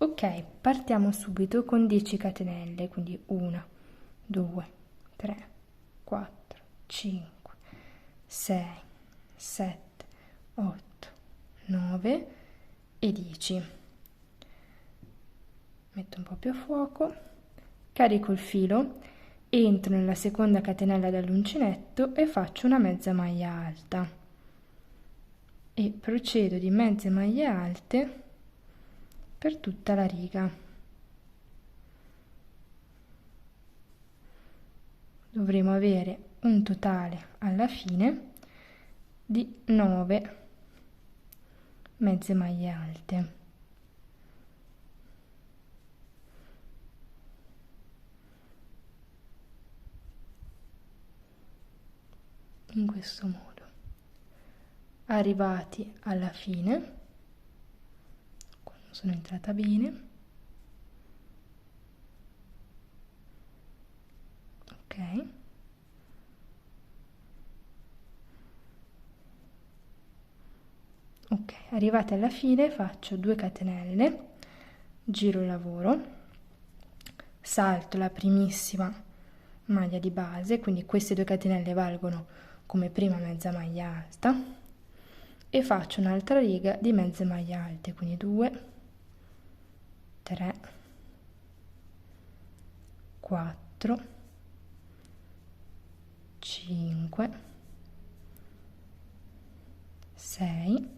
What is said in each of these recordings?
Ok, partiamo subito con 10 catenelle, quindi 1, 2, 3, 4, 5, 6, 7, 8, 9 e 10. Metto un po' più a fuoco, carico il filo, entro nella seconda catenella dall'uncinetto e faccio una mezza maglia alta e procedo di mezze maglie alte per tutta la riga. Dovremo avere un totale alla fine di 9 mezze maglie alte. In questo modo. Arrivati alla fine, quando sono entrata bene, ok, arrivate alla fine faccio 2 catenelle, giro il lavoro, salto la primissima maglia di base, quindi queste 2 catenelle valgono come prima mezza maglia alta, e faccio un'altra riga di mezze maglie alte, quindi 2, 3, 4, 5, 6,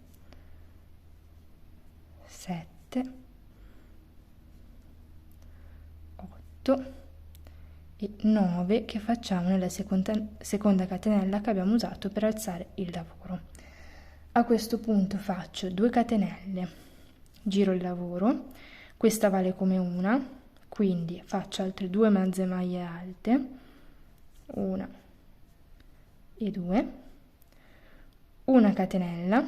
7, 8 e 9 che facciamo nella seconda catenella che abbiamo usato per alzare il lavoro. A questo punto faccio 2 catenelle, giro il lavoro, questa vale come una, quindi faccio altre 2 mezze maglie alte, 1 e 2, una catenella,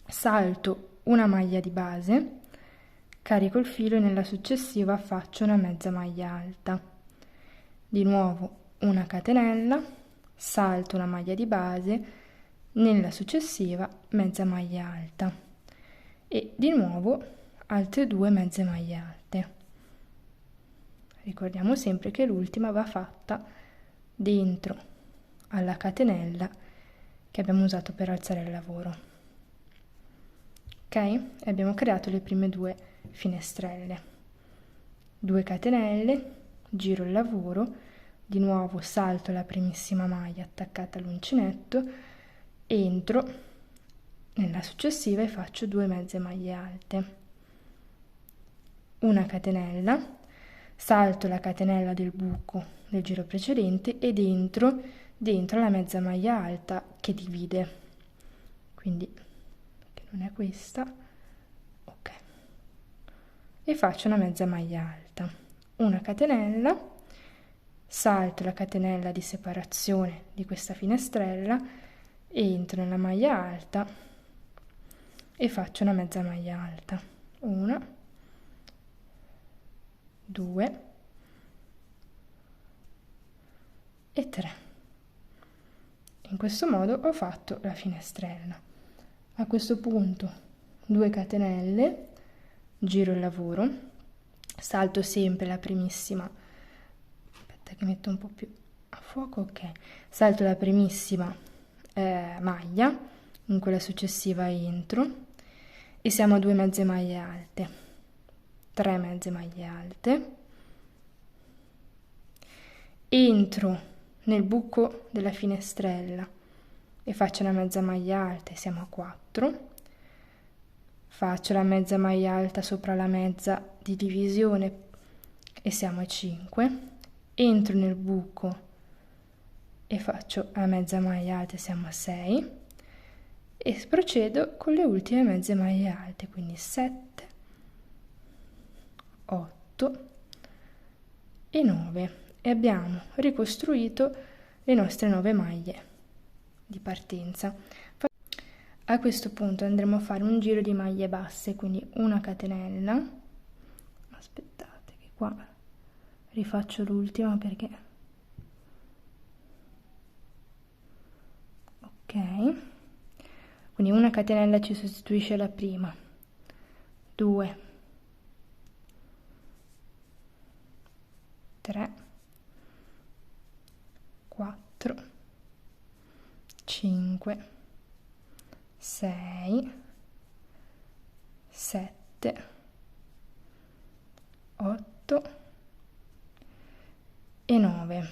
salto una maglia di base, carico il filo e nella successiva faccio una mezza maglia alta. Di nuovo una catenella, salto una maglia di base, nella successiva mezza maglia alta e di nuovo altre 2 mezze maglie alte. Ricordiamo sempre che l'ultima va fatta dentro alla catenella che abbiamo usato per alzare il lavoro. Ok? E abbiamo creato le prime 2 finestrelle. 2 catenelle, giro il lavoro, di nuovo salto la primissima maglia attaccata all'uncinetto, entro nella successiva e faccio 2 mezze maglie alte, una catenella, salto la catenella del buco del giro precedente ed entro dentro la mezza maglia alta che divide, quindi che non è questa, ok, e faccio una mezza maglia alta, una catenella, salto la catenella di separazione di questa finestrella, entro nella maglia alta e faccio una mezza maglia alta, 1, 2 e 3. In questo modo ho fatto la finestrella. A questo punto 2 catenelle, giro il lavoro, salto sempre la primissima, aspetta che metto un po' più a fuoco, ok, salto la primissima maglia, in quella successiva entro e siamo a 2 mezze maglie alte, 3 mezze maglie alte, entro nel buco della finestrella e faccio una mezza maglia alta e siamo a 4, faccio la mezza maglia alta sopra la mezza di divisione e siamo a 5, entro nel buco e faccio la mezza maglia alta e siamo a 6 e procedo con le ultime mezze maglie alte, quindi 7, 8 e 9 e abbiamo ricostruito le nostre 9 maglie di partenza. A questo punto andremo a fare un giro di maglie basse, quindi una catenella, aspettate che qua rifaccio l'ultima perché ok, quindi una catenella ci sostituisce la prima, 2, 3, 4, 5, 6, 7, 8 e 9.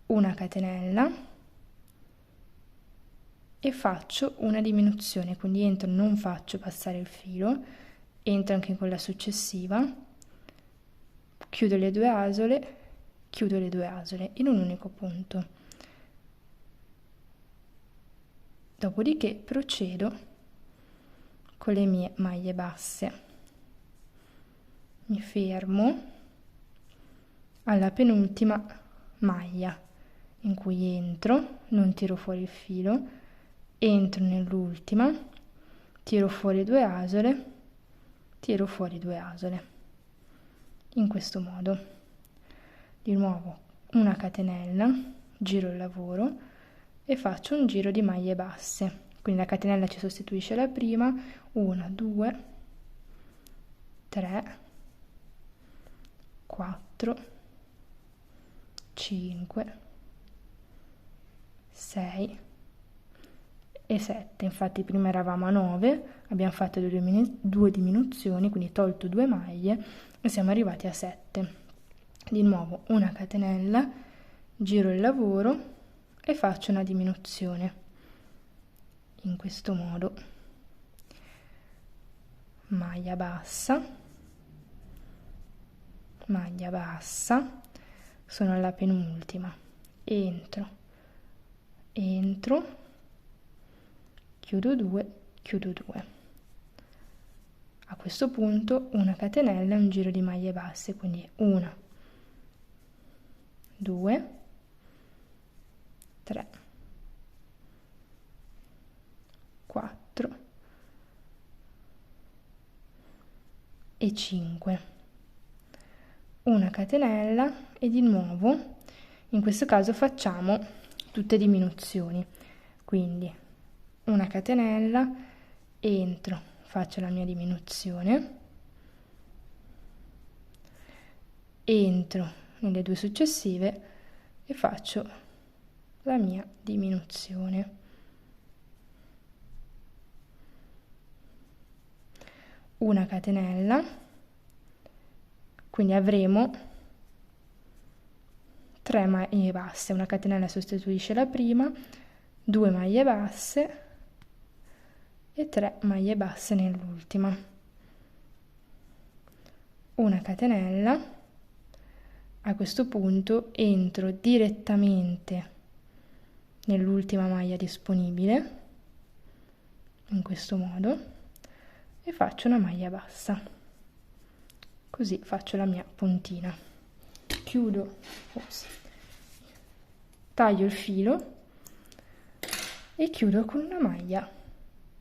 Una catenella e faccio una diminuzione, quindi entro, non faccio passare il filo, entro anche in quella successiva, chiudo le due asole, chiudo le due asole in un unico punto. Dopodiché procedo con le mie maglie basse. Mi fermo alla penultima maglia in cui entro, non tiro fuori il filo, entro nell'ultima, tiro fuori due asole, tiro fuori due asole. In questo modo. Di nuovo una catenella, giro il lavoro e faccio un giro di maglie basse. Quindi la catenella ci sostituisce la prima, 1, 2, 3, 4, 5, 6 e 7. Infatti prima eravamo a 9, abbiamo fatto due diminuzioni, quindi tolto due maglie e siamo arrivati a 7. Di nuovo una catenella, giro il lavoro e faccio una diminuzione. In questo modo. Maglia bassa, sono alla penultima, entro, chiudo 2, chiudo 2. A questo punto una catenella e un giro di maglie basse, quindi 1, 2, 3, 4 e 5. Una catenella e di nuovo, in questo caso facciamo tutte diminuzioni, quindi una catenella, entro, faccio la mia diminuzione, entro nelle due successive e faccio la mia diminuzione. Una catenella, quindi avremo 3 maglie basse, una catenella sostituisce la prima, 2 maglie basse e 3 maglie basse nell'ultima. Una catenella. A questo punto entro direttamente nell'ultima maglia disponibile, in questo modo, e faccio una maglia bassa. Così faccio la mia puntina. Chiudo, taglio il filo e chiudo con una maglia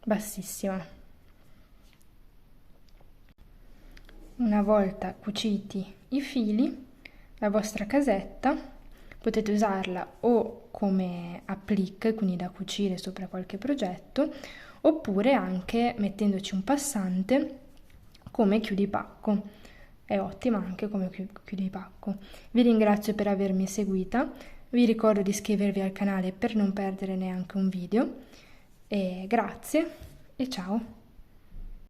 bassissima. Una volta cuciti i fili, la vostra casetta potete usarla o come applique, quindi da cucire sopra qualche progetto, oppure anche mettendoci un passante come chiudipacco. È ottima anche come chiudipacco. Vi ringrazio per avermi seguita, vi ricordo di iscrivervi al canale per non perdere neanche un video, e grazie e ciao!